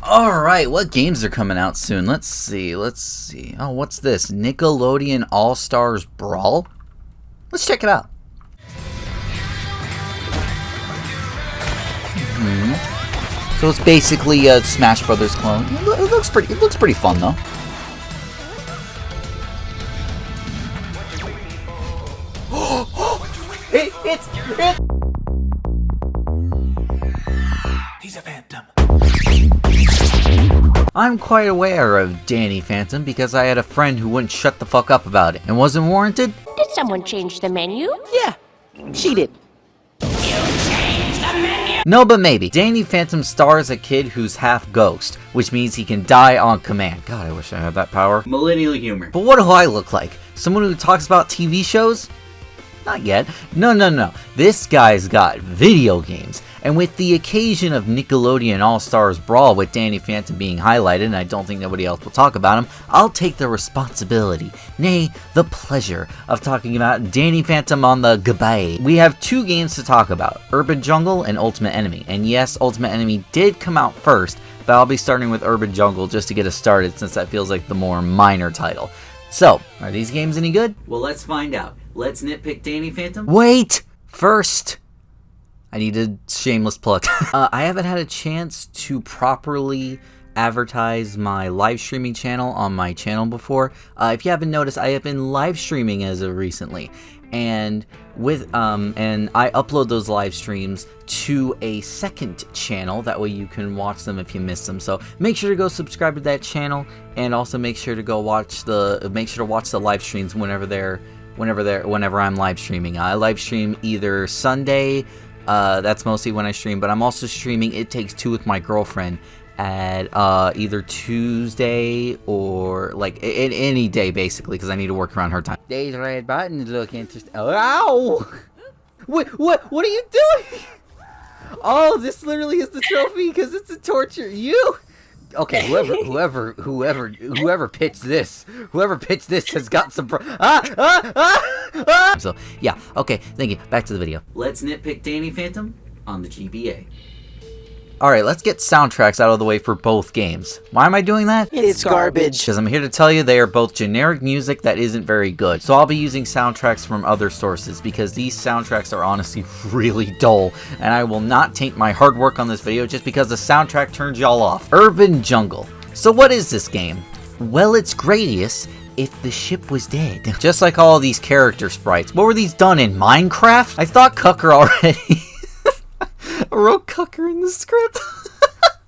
Alright, what games are coming out soon? Let's see. Oh, what's this? Nickelodeon All-Stars Brawl? Let's check it out. So it's basically a Smash Brothers clone. It looks pretty fun though. He's a phantom. I'm quite aware of Danny Phantom because I had a friend who wouldn't shut the fuck up about it and wasn't warranted. Did someone change the menu? Yeah, she did. No, but maybe. Danny Phantom stars a kid who's half ghost, which means he can die on command. God, I wish I had that power. Millennial humor. But what do I look like? Someone who talks about TV shows? Not yet. No. This guy's got video games. And with the occasion of Nickelodeon All-Stars Brawl with Danny Phantom being highlighted, and I don't think nobody else will talk about him, I'll take the responsibility, nay, the pleasure, of talking about Danny Phantom on the GBA. We have two games to talk about, Urban Jungle and Ultimate Enemy. And yes, Ultimate Enemy did come out first, but I'll be starting with Urban Jungle just to get us started since that feels like the more minor title. So, are these games any good? Well, let's find out. Let's nitpick Danny Phantom. Wait! First, I need a shameless plug. I haven't had a chance to properly advertise my live streaming channel on my channel before. If you haven't noticed, I have been live streaming as of recently. And I upload those live streams to a second channel. That way you can watch them if you miss them. So make sure to go subscribe to that channel, and also make sure to go watch the live streams whenever I'm live streaming. I live stream either Sunday. That's mostly when I stream, but I'm also streaming It Takes Two with my girlfriend at either Tuesday or like any day basically, because I need to work around her time. These red buttons look interesting. Ow! What are you doing? Oh, this literally is the trophy because it's a torture. You. Okay, whoever pitched this has got some So, yeah, okay, thank you. Back to the video. Let's nitpick Danny Phantom on the GBA. Alright, let's get soundtracks out of the way for both games. Why am I doing that? It's garbage. Because I'm here to tell you they are both generic music that isn't very good. So I'll be using soundtracks from other sources because these soundtracks are honestly really dull. And I will not taint my hard work on this video just because the soundtrack turns y'all off. Urban Jungle. So what is this game? Well, it's Gradius if the ship was dead. Just like all these character sprites. What were these done in Minecraft? I thought Cucker already... I wrote Cucker in the script.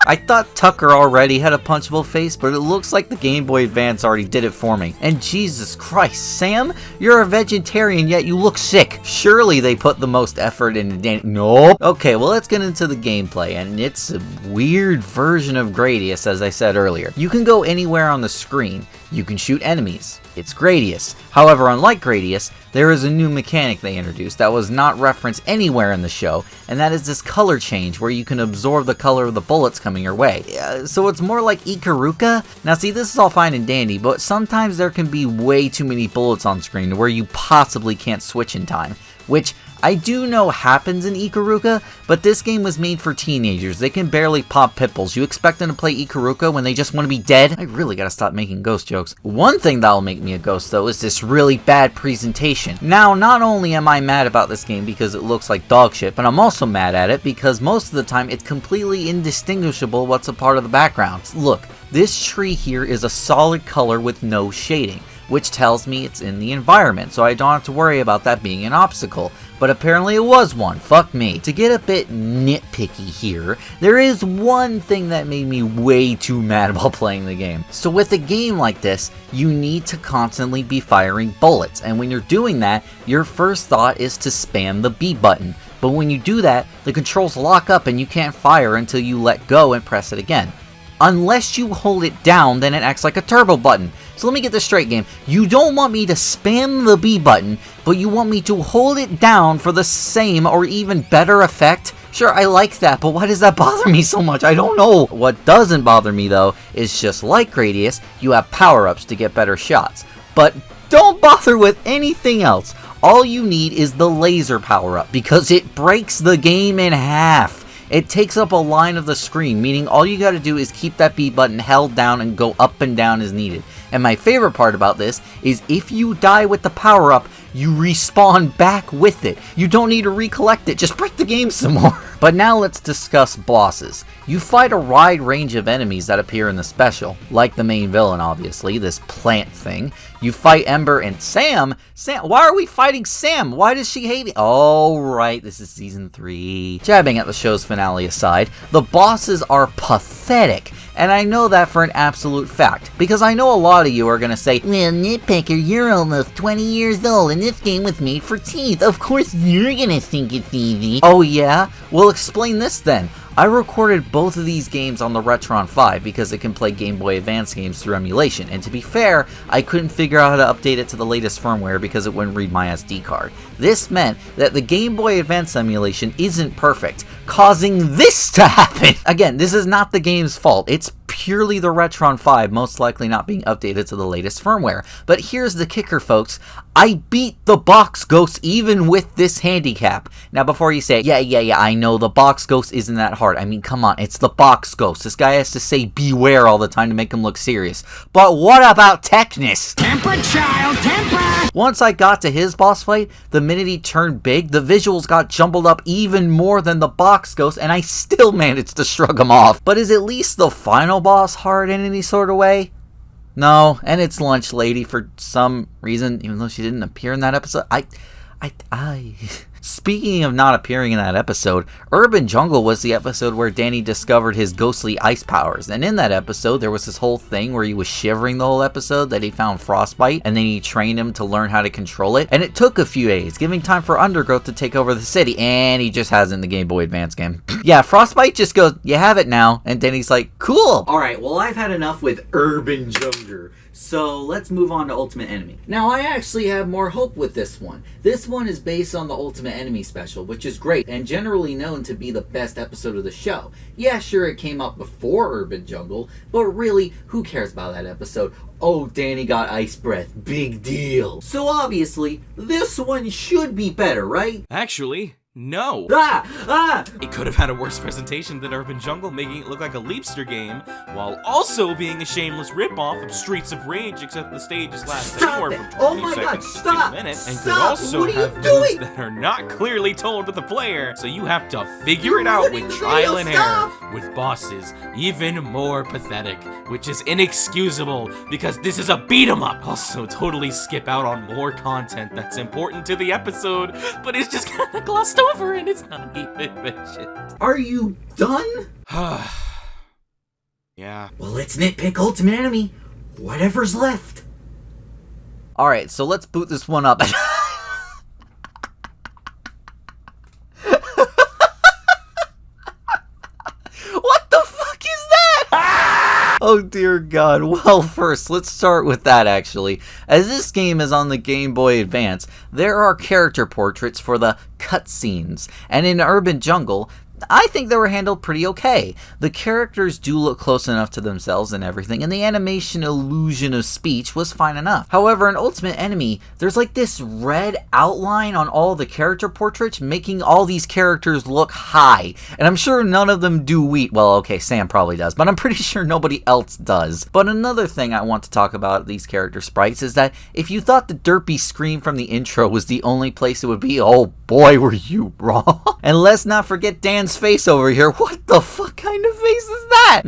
I thought Tucker already had a punchable face, but it looks like the Game Boy Advance already did it for me. And Jesus Christ, Sam, you're a vegetarian yet you look sick. Surely they put the most effort into Nope. Okay, well let's get into the gameplay, and it's a weird version of Gradius, as I said earlier. You can go anywhere on the screen. You can shoot enemies. It's Gradius. However, unlike Gradius, there is a new mechanic they introduced that was not referenced anywhere in the show, and that is this color change where you can absorb the color of the bullets coming your way. So it's more like Ikaruga. Now see, this is all fine and dandy, but sometimes there can be way too many bullets on screen where you possibly can't switch in time, which I do know happens in Ikaruga, but this game was made for teenagers. They can barely pop pimples. You expect them to play Ikaruga when they just want to be dead? I really gotta stop making ghost jokes. One thing that'll make me a ghost, though, is this really bad presentation. Now, not only am I mad about this game because it looks like dog shit, but I'm also mad at it because most of the time it's completely indistinguishable what's a part of the background. Look, this tree here is a solid color with no shading, which tells me it's in the environment, so I don't have to worry about that being an obstacle. But apparently it was one. Fuck me. To get a bit nitpicky here, there is one thing that made me way too mad while playing the game. So with a game like this, you need to constantly be firing bullets, and when you're doing that, your first thought is to spam the B button. But when you do that, the controls lock up and you can't fire until you let go and press it again. Unless you hold it down, then it acts like a turbo button. So let me get this straight, game. You don't want me to spam the B button, but you want me to hold it down for the same or even better effect? Sure, I like that, but why does that bother me so much? I don't know. What doesn't bother me, though, is just like Gradius, you have power-ups to get better shots. But don't bother with anything else. All you need is the laser power-up, because it breaks the game in half. It takes up a line of the screen, meaning all you gotta do is keep that B button held down and go up and down as needed. And my favorite part about this is if you die with the power up, you respawn back with it. You don't need to recollect it, just break the game some more. But now let's discuss bosses. You fight a wide range of enemies that appear in the special, like the main villain obviously, this plant thing. You fight Ember and Sam. Why are we fighting Sam? Why does she hate me? Oh right, this is season 3. Jabbing at the show's finale aside, the bosses are pathetic. And I know that for an absolute fact, because I know a lot of you are going to say, well, Nitpicker, you're almost 20 years old and this game was made for teens. Of course you're going to think it's easy. Oh yeah? Well, explain this then. I recorded both of these games on the Retron 5 because it can play Game Boy Advance games through emulation, and to be fair, I couldn't figure out how to update it to the latest firmware because it wouldn't read my SD card. This meant that the Game Boy Advance emulation isn't perfect, causing this to happen! Again, this is not the game's fault, it's purely the Retron 5 most likely not being updated to the latest firmware. But here's the kicker, folks. I beat the Box Ghost even with this handicap. Now before you say, yeah, I know the Box Ghost isn't that hard. I mean, come on, it's the Box Ghost. This guy has to say beware all the time to make him look serious. But what about Technus? Temper, child, temper! Once I got to his boss fight, the minute he turned big, the visuals got jumbled up even more than the Box Ghost, and I still managed to shrug him off. But is at least the final boss hard in any sort of way? No, and it's Lunch Lady for some reason, even though she didn't appear in that episode. Speaking of not appearing in that episode, Urban Jungle was the episode where Danny discovered his ghostly ice powers, and in that episode there was this whole thing where he was shivering the whole episode that he found frostbite, and then he trained him to learn how to control it, and it took a few days, giving time for Undergrowth to take over the city, and he just has it in the Game Boy Advance game. Yeah, Frostbite just goes, you have it now, and Danny's like, cool! Alright, well I've had enough with Urban Jungle. So let's move on to Ultimate Enemy. Now I actually have more hope with this one. This one is based on the Ultimate Enemy special, which is great and generally known to be the best episode of the show. Yeah, sure, it came up before Urban Jungle, but really, who cares about that episode? Oh, Danny got ice breath. Big deal. So obviously, this one should be better, right? Actually, no. It could have had a worse presentation than Urban Jungle, making it look like a Leapster game, while also being a shameless ripoff of Streets of Rage, except the stages last anywhere from 20 seconds to 2 minutes, and could also have moves that are not clearly told to the player, so you have to figure it out with trial and error, with bosses even more pathetic, which is inexcusable, because this is a beat-em-up. Also, totally skip out on more content that's important to the episode, but it's just kind of glossed over and it's not even mentioned. Are you done? Yeah. Well, let's nitpick Ultimate Enemy. Whatever's left. Alright, so let's boot this one up. Oh dear God. Well, first, let's start with that actually. As this game is on the Game Boy Advance, there are character portraits for the cutscenes, and in Urban Jungle, I think they were handled pretty okay. The characters do look close enough to themselves and everything, and the animation illusion of speech was fine enough. However, in Ultimate Enemy, there's like this red outline on all the character portraits, making all these characters look high. And I'm sure none of them do wheat. Well, okay, Sam probably does, but I'm pretty sure nobody else does. But another thing I want to talk about these character sprites is that if you thought the derpy scream from the intro was the only place it would be, oh boy, were you wrong. And let's not forget Dan's face over here. What the fuck kind of face is that?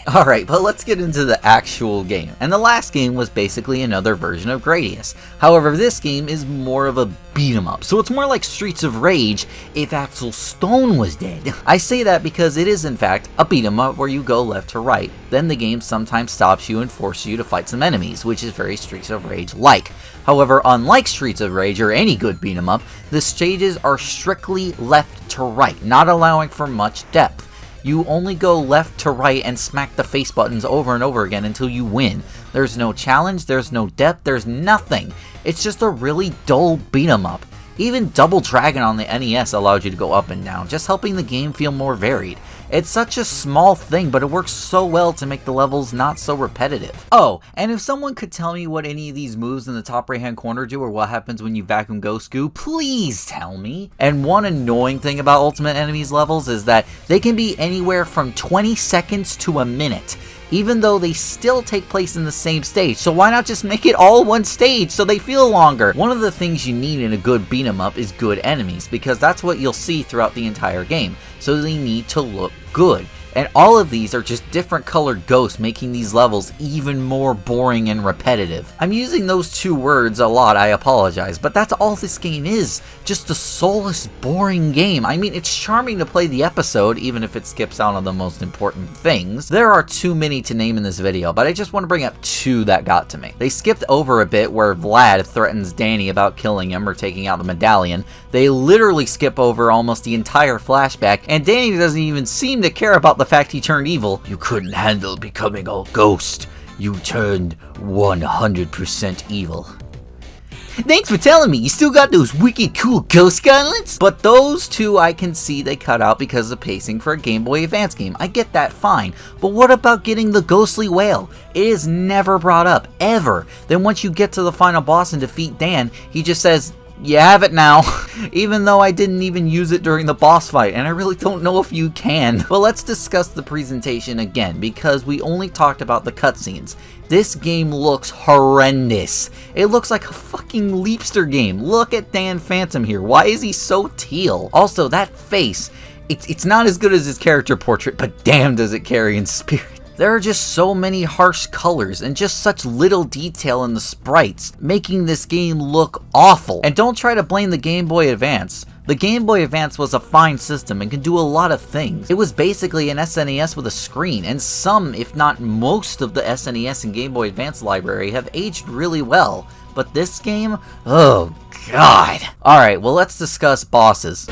Alright, but let's get into the actual game. And the last game was basically another version of Gradius. However, this game is more of a beat 'em up, so it's more like Streets of Rage if Axel Stone was dead. I say that because it is in fact a beat 'em up where you go left to right. Then the game sometimes stops you and forces you to fight some enemies, which is very Streets of Rage like. However, unlike Streets of Rage or any good beat 'em up, the stages are strictly left to right, not allowing for much depth. You only go left to right and smack the face buttons over and over again until you win. There's no challenge, there's no depth, there's nothing. It's just a really dull beat 'em up. Even Double Dragon on the NES allowed you to go up and down, just helping the game feel more varied. It's such a small thing, but it works so well to make the levels not so repetitive. Oh, and if someone could tell me what any of these moves in the top right hand corner do, or what happens when you vacuum ghost goo, please tell me. And one annoying thing about Ultimate Enemies levels is that they can be anywhere from 20 seconds to a minute, even though they still take place in the same stage. So why not just make it all one stage so they feel longer? One of the things you need in a good beat 'em up is good enemies, because that's what you'll see throughout the entire game. So they need to look good. And all of these are just different colored ghosts, making these levels even more boring and repetitive. I'm using those two words a lot, I apologize, but that's all this game is. Just a soulless, boring game. I mean, it's charming to play the episode, even if it skips out on the most important things. There are too many to name in this video, but I just want to bring up two that got to me. They skipped over a bit where Vlad threatens Danny about killing him or taking out the medallion. They literally skip over almost the entire flashback, and Danny doesn't even seem to care about the fact he turned evil. You couldn't handle becoming a ghost. You turned 100% evil. Thanks for telling me, you still got those wicked cool ghost gauntlets? But those two I can see they cut out because of pacing for a Game Boy Advance game. I get that fine. But what about getting the ghostly whale? It is never brought up, ever. Then once you get to the final boss and defeat Dan, he just says, you have it now, even though I didn't even use it during the boss fight, and I really don't know if you can. But let's discuss the presentation again, because we only talked about the cutscenes. This game looks horrendous. It looks like a fucking Leapster game. Look at Dan Phantom here. Why is he so teal? Also, that face, it's not as good as his character portrait, but damn does it carry in spirit. There are just so many harsh colors and just such little detail in the sprites, making this game look awful. And don't try to blame the Game Boy Advance. The Game Boy Advance was a fine system and can do a lot of things. It was basically an SNES with a screen, and some, if not most, of the SNES and Game Boy Advance library have aged really well. But this game? Oh god. Alright, well let's discuss bosses.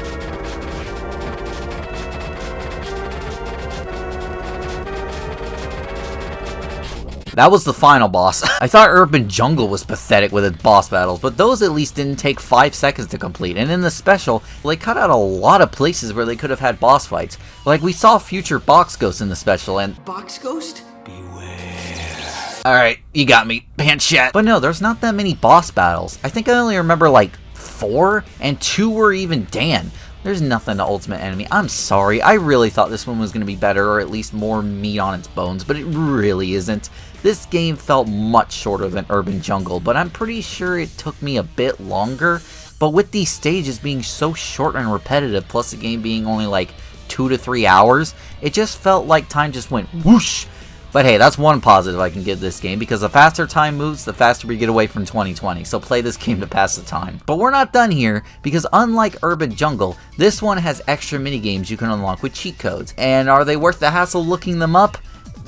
That was the final boss. I thought Urban Jungle was pathetic with its boss battles, but those at least didn't take 5 seconds to complete. And in the special, they cut out a lot of places where they could have had boss fights. Like, we saw future Box Ghost in the special, and Box Ghost? alright, you got me, pants chat. But no, there's not that many boss battles. I think I only remember like 4, and 2 were even Dan. There's nothing to Ultimate Enemy. I'm sorry, I really thought this one was going to be better, or at least more meat on its bones, but it really isn't. This game felt much shorter than Urban Jungle, but I'm pretty sure it took me a bit longer. But with these stages being so short and repetitive, plus the game being only like 2 to 3 hours, it just felt like time just went whoosh. But hey, that's one positive I can give this game, because the faster time moves, the faster we get away from 2020, so play this game to pass the time. But we're not done here, because unlike Urban Jungle, this one has extra minigames you can unlock with cheat codes. And are they worth the hassle looking them up?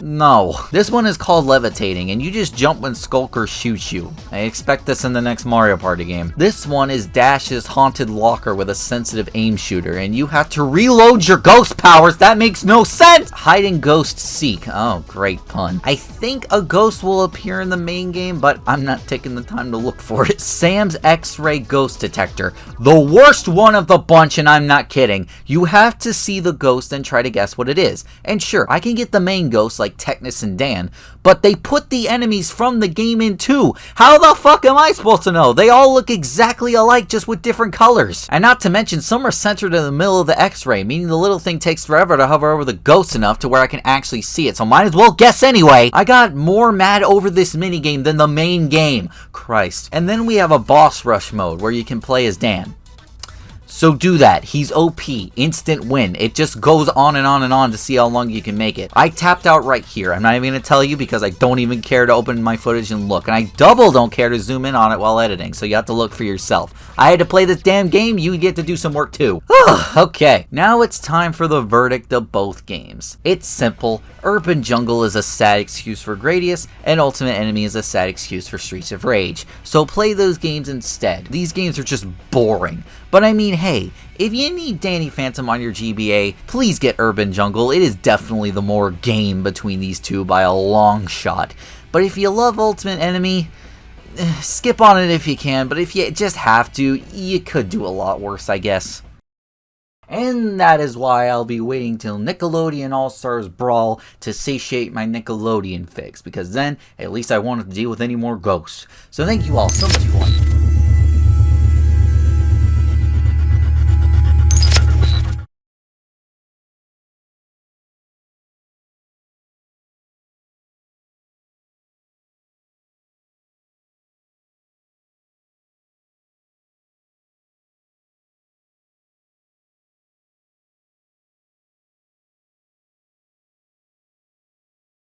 No. This one is called Levitating, and you just jump when Skulker shoots you. I expect this in the next Mario Party game. This one is Dash's haunted locker with a sensitive aim shooter, and you have to reload your ghost powers. That makes no sense! Hide and Ghost Seek. Oh, great pun. I think a ghost will appear in the main game, but I'm not taking the time to look for it. Sam's X-Ray Ghost Detector. The worst one of the bunch, and I'm not kidding. You have to see the ghost and try to guess what it is. And sure, I can get the main ghost like Technus and Dan, but they put the enemies from the game in too. How the fuck am I supposed to know? They all look exactly alike, just with different colors. And not to mention, some are centered in the middle of the X-ray, meaning the little thing takes forever to hover over the ghost enough to where I can actually see it, so might as well guess anyway. I got more mad over this minigame than the main game. Christ. And then we have a boss rush mode where you can play as Dan. So do that. He's OP. Instant win. It just goes on and on and on to see how long you can make it. I tapped out right here. I'm not even going to tell you because I don't even care to open my footage and look. And I double don't care to zoom in on it while editing. So you have to look for yourself. I had to play this damn game. You get to do some work too. Okay. Now it's time for the verdict of both games. It's simple. Urban Jungle is a sad excuse for Gradius, and Ultimate Enemy is a sad excuse for Streets of Rage. So play those games instead. These games are just boring. But I mean, hey, if you need Danny Phantom on your GBA, please get Urban Jungle. It is definitely the more game between these two by a long shot. But if you love Ultimate Enemy, skip on it if you can. But if you just have to, you could do a lot worse, I guess. And that is why I'll be waiting till Nickelodeon All-Stars Brawl to satiate my Nickelodeon fix, because then at least I won't have to deal with any more ghosts. So thank you all so much for watching.